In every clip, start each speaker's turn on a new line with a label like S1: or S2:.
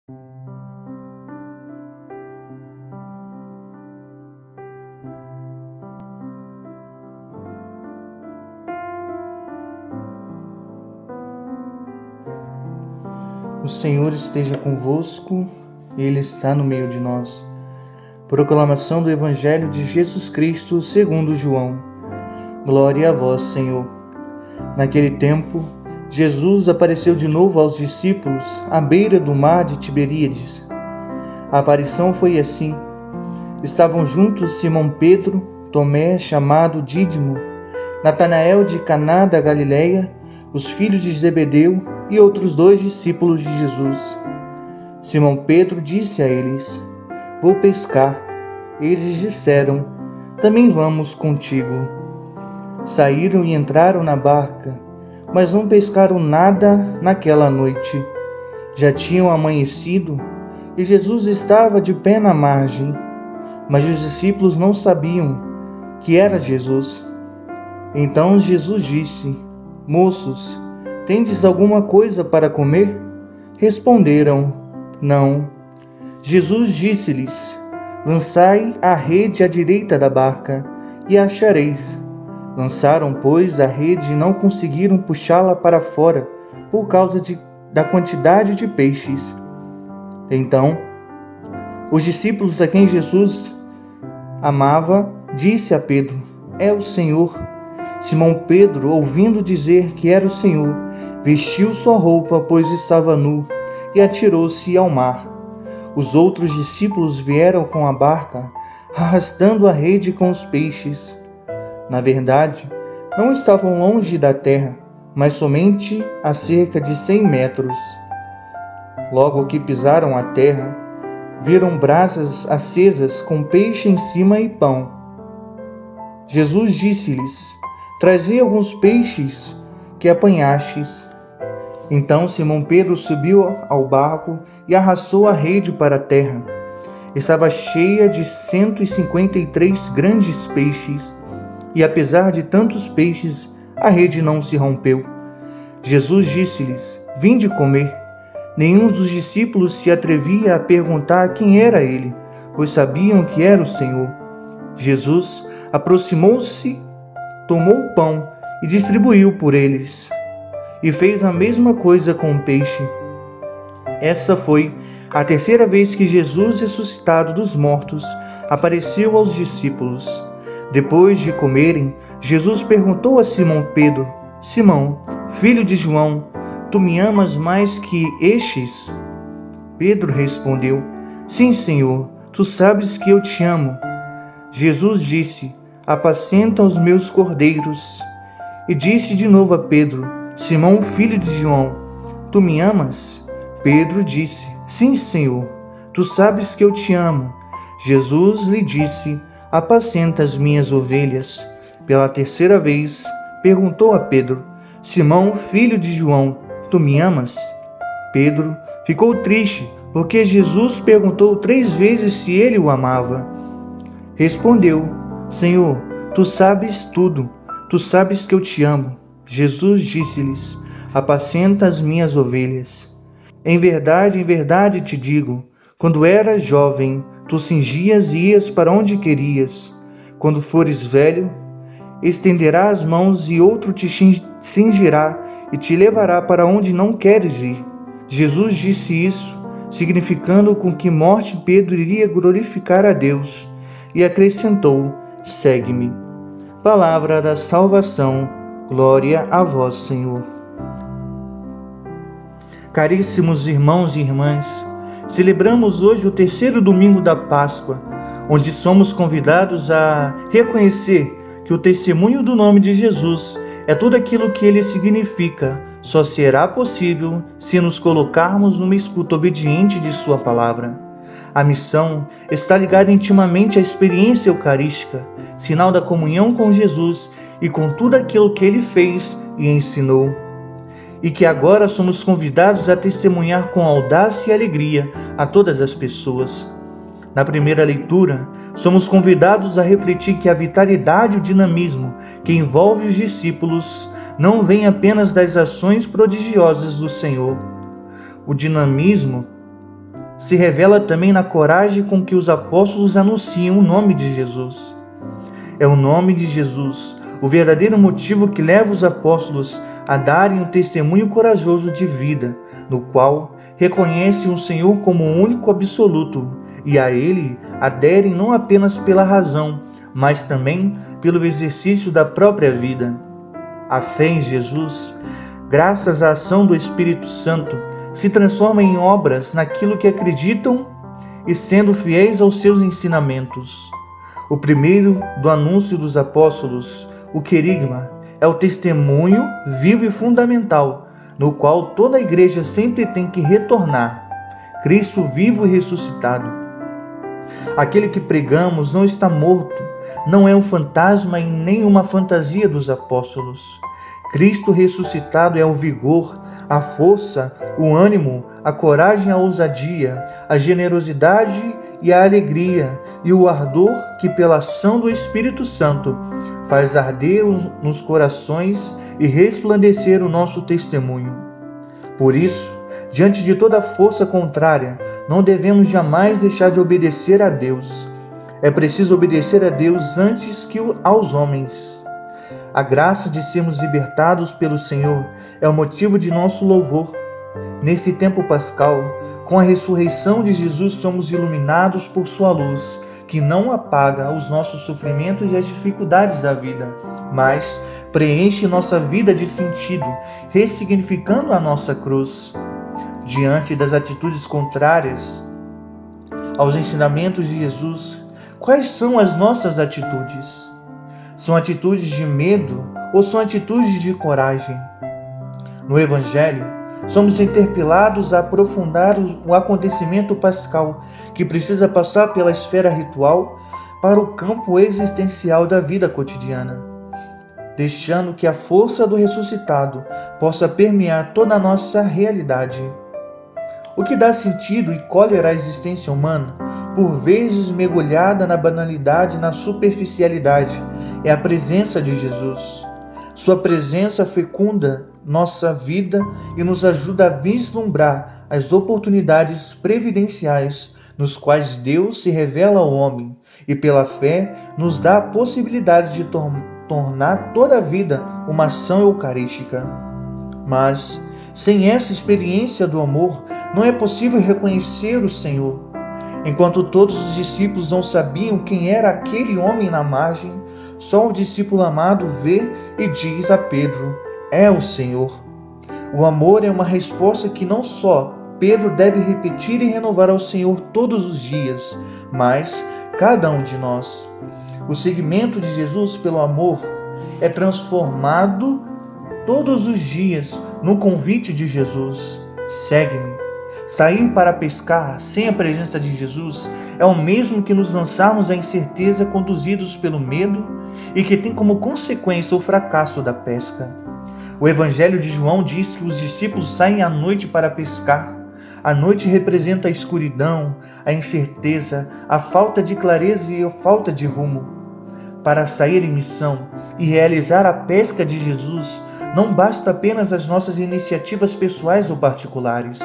S1: O Senhor esteja convosco, Ele está no meio de nós. Proclamação do Evangelho de Jesus Cristo segundo João. Glória a vós, Senhor. Naquele tempo, Jesus apareceu de novo aos discípulos à beira do mar de Tiberíades. A aparição foi assim. Estavam juntos Simão Pedro, Tomé, chamado Dídimo, Natanael de Caná da Galileia, os filhos de Zebedeu e outros 2 discípulos de Jesus. Simão Pedro disse a eles: "Vou pescar." Eles disseram: "Também vamos contigo." Saíram e entraram na barca, mas não pescaram nada naquela noite. Já tinham amanhecido e Jesus estava de pé na margem, mas os discípulos não sabiam que era Jesus. Então Jesus disse: "Moços, tendes alguma coisa para comer?" Responderam: "Não." Jesus disse-lhes: "Lançai a rede à direita da barca, e a achareis." Lançaram, pois, a rede e não conseguiram puxá-la para fora, por causa da quantidade de peixes. Então, os discípulos a quem Jesus amava, disse a Pedro: "É o Senhor." Simão Pedro, ouvindo dizer que era o Senhor, vestiu sua roupa, pois estava nu, e atirou-se ao mar. Os outros discípulos vieram com a barca, arrastando a rede com os peixes. Na verdade, não estavam longe da terra, mas somente a cerca de 100 metros. Logo que pisaram a terra, viram brasas acesas com peixe em cima e pão. Jesus disse-lhes: "Trazei alguns peixes que apanhastes." Então Simão Pedro subiu ao barco e arrastou a rede para a terra. Estava cheia de 153 grandes peixes, e apesar de tantos peixes, a rede não se rompeu. Jesus disse-lhes: "Vinde comer." Nenhum dos discípulos se atrevia a perguntar quem era ele, pois sabiam que era o Senhor. Jesus aproximou-se, tomou o pão e distribuiu por eles. E fez a mesma coisa com o peixe. Essa foi a 3ª vez que Jesus, ressuscitado dos mortos, apareceu aos discípulos. Depois de comerem, Jesus perguntou a Simão Pedro: "Simão, filho de João, tu me amas mais que estes?" Pedro respondeu: "Sim, Senhor, tu sabes que eu te amo." Jesus disse: "Apacenta os meus cordeiros." E disse de novo a Pedro: "Simão, filho de João, tu me amas?" Pedro disse: "Sim, Senhor, tu sabes que eu te amo." Jesus lhe disse: "Apacenta as minhas ovelhas." Pela 3ª vez, perguntou a Pedro: "Simão, filho de João, tu me amas?" Pedro ficou triste, porque Jesus perguntou 3 vezes se ele o amava. Respondeu: "Senhor, tu sabes tudo, tu sabes que eu te amo." Jesus disse-lhes: "Apacenta as minhas ovelhas. Em verdade te digo, quando eras jovem, tu cingias e ias para onde querias. Quando fores velho, estenderás as mãos e outro te cingirá e te levará para onde não queres ir." Jesus disse isso, significando com que morte Pedro iria glorificar a Deus, e acrescentou: "Segue-me." Palavra da salvação. Glória a vós, Senhor. Caríssimos irmãos e irmãs, celebramos hoje o 3º domingo da Páscoa, onde somos convidados a reconhecer que o testemunho do nome de Jesus é tudo aquilo que ele significa. Só será possível se nos colocarmos numa escuta obediente de sua palavra. A missão está ligada intimamente à experiência eucarística, sinal da comunhão com Jesus e com tudo aquilo que ele fez e ensinou. E que agora somos convidados a testemunhar com audácia e alegria a todas as pessoas. Na primeira leitura, somos convidados a refletir que a vitalidade e o dinamismo que envolve os discípulos não vem apenas das ações prodigiosas do Senhor. O dinamismo se revela também na coragem com que os apóstolos anunciam o nome de Jesus. É o nome de Jesus o verdadeiro motivo que leva os apóstolos a darem um testemunho corajoso de vida, no qual reconhecem o Senhor como o único absoluto e a Ele aderem não apenas pela razão, mas também pelo exercício da própria vida. A fé em Jesus, graças à ação do Espírito Santo, se transforma em obras naquilo que acreditam e sendo fiéis aos seus ensinamentos. O primeiro do anúncio dos apóstolos, o querigma, é o testemunho vivo e fundamental, no qual toda a igreja sempre tem que retornar. Cristo vivo e ressuscitado. Aquele que pregamos não está morto, não é um fantasma e nem uma fantasia dos apóstolos. Cristo ressuscitado é o vigor, a força, o ânimo, a coragem, a ousadia, a generosidade e a alegria e o ardor que pela ação do Espírito Santo faz arder nos corações e resplandecer o nosso testemunho. Por isso, diante de toda força contrária, não devemos jamais deixar de obedecer a Deus. É preciso obedecer a Deus antes que aos homens. A graça de sermos libertados pelo Senhor é o motivo de nosso louvor. Nesse tempo pascal, com a ressurreição de Jesus, somos iluminados por sua luz, que não apaga os nossos sofrimentos e as dificuldades da vida, mas preenche nossa vida de sentido, ressignificando a nossa cruz. Diante das atitudes contrárias aos ensinamentos de Jesus, quais são as nossas atitudes? São atitudes de medo ou são atitudes de coragem? No Evangelho, somos interpelados a aprofundar o acontecimento pascal, que precisa passar pela esfera ritual para o campo existencial da vida cotidiana, deixando que a força do ressuscitado possa permear toda a nossa realidade. O que dá sentido e cólera à existência humana, por vezes mergulhada na banalidade e na superficialidade, é a presença de Jesus. Sua presença fecunda nossa vida e nos ajuda a vislumbrar as oportunidades previdenciais nos quais Deus se revela ao homem e pela fé nos dá a possibilidade de tornar toda a vida uma ação eucarística. Mas, sem essa experiência do amor, não é possível reconhecer o Senhor. Enquanto todos os discípulos não sabiam quem era aquele homem na margem, só o discípulo amado vê e diz a Pedro: é o Senhor. O amor é uma resposta que não só Pedro deve repetir e renovar ao Senhor todos os dias, mas cada um de nós. O seguimento de Jesus pelo amor é transformado todos os dias no convite de Jesus: segue-me. Sair para pescar sem a presença de Jesus é o mesmo que nos lançarmos à incerteza conduzidos pelo medo e que tem como consequência o fracasso da pesca. O Evangelho de João diz que os discípulos saem à noite para pescar. A noite representa a escuridão, a incerteza, a falta de clareza e a falta de rumo. Para sair em missão e realizar a pesca de Jesus, não basta apenas as nossas iniciativas pessoais ou particulares.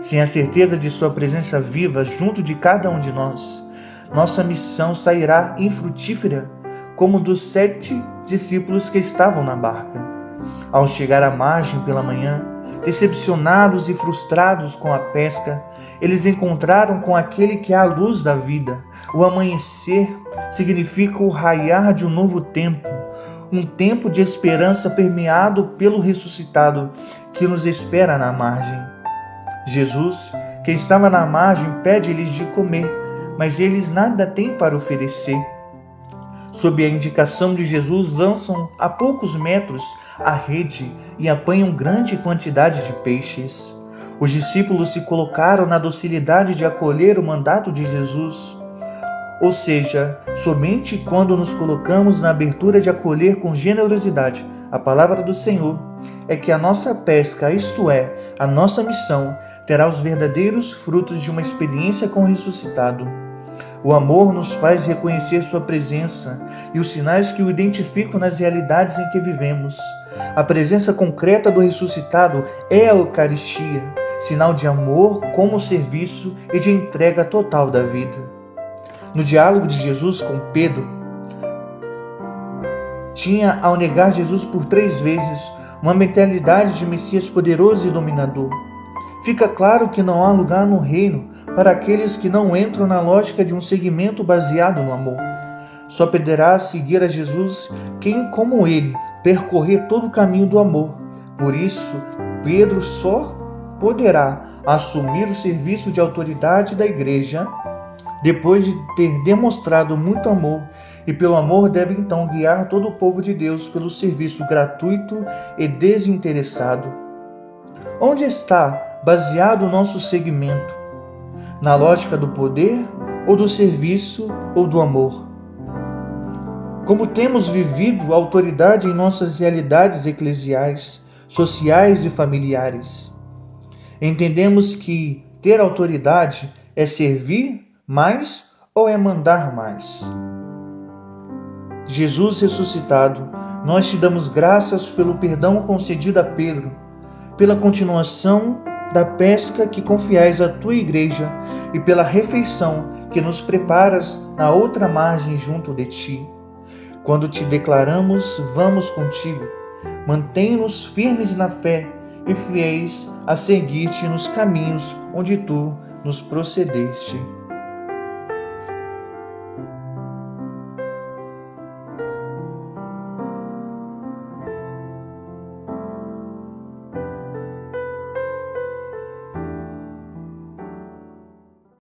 S1: Sem a certeza de sua presença viva junto de cada um de nós, nossa missão sairá infrutífera, como dos 7 discípulos que estavam na barca. Ao chegar à margem pela manhã, decepcionados e frustrados com a pesca, eles encontraram com aquele que é a luz da vida. O amanhecer significa o raiar de um novo tempo, um tempo de esperança permeado pelo ressuscitado que nos espera na margem. Jesus, que estava na margem, pede-lhes de comer, mas eles nada têm para oferecer. Sob a indicação de Jesus, lançam a poucos metros a rede e apanham grande quantidade de peixes. Os discípulos se colocaram na docilidade de acolher o mandato de Jesus. Ou seja, somente quando nos colocamos na abertura de acolher com generosidade a palavra do Senhor, é que a nossa pesca, isto é, a nossa missão, terá os verdadeiros frutos de uma experiência com o ressuscitado. O amor nos faz reconhecer sua presença e os sinais que o identificam nas realidades em que vivemos. A presença concreta do ressuscitado é a Eucaristia, sinal de amor como serviço e de entrega total da vida. No diálogo de Jesus com Pedro, tinha, ao negar Jesus por 3 vezes, uma mentalidade de Messias poderoso e dominador. Fica claro que não há lugar no reino para aqueles que não entram na lógica de um seguimento baseado no amor. Só poderá seguir a Jesus quem, como ele, percorrer todo o caminho do amor. Por isso, Pedro só poderá assumir o serviço de autoridade da igreja depois de ter demonstrado muito amor, e pelo amor deve então guiar todo o povo de Deus pelo serviço gratuito e desinteressado. Onde está baseado o nosso seguimento? Na lógica do poder, ou do serviço, ou do amor? Como temos vivido a autoridade em nossas realidades eclesiais, sociais e familiares? Entendemos que ter autoridade é servir mais ou é mandar mais? Jesus ressuscitado, nós te damos graças pelo perdão concedido a Pedro, pela continuação da pesca que confiais à tua igreja e pela refeição que nos preparas na outra margem junto de ti. Quando te declaramos, vamos contigo, mantém-nos firmes na fé e fiéis a seguir-te nos caminhos onde tu nos procedeste.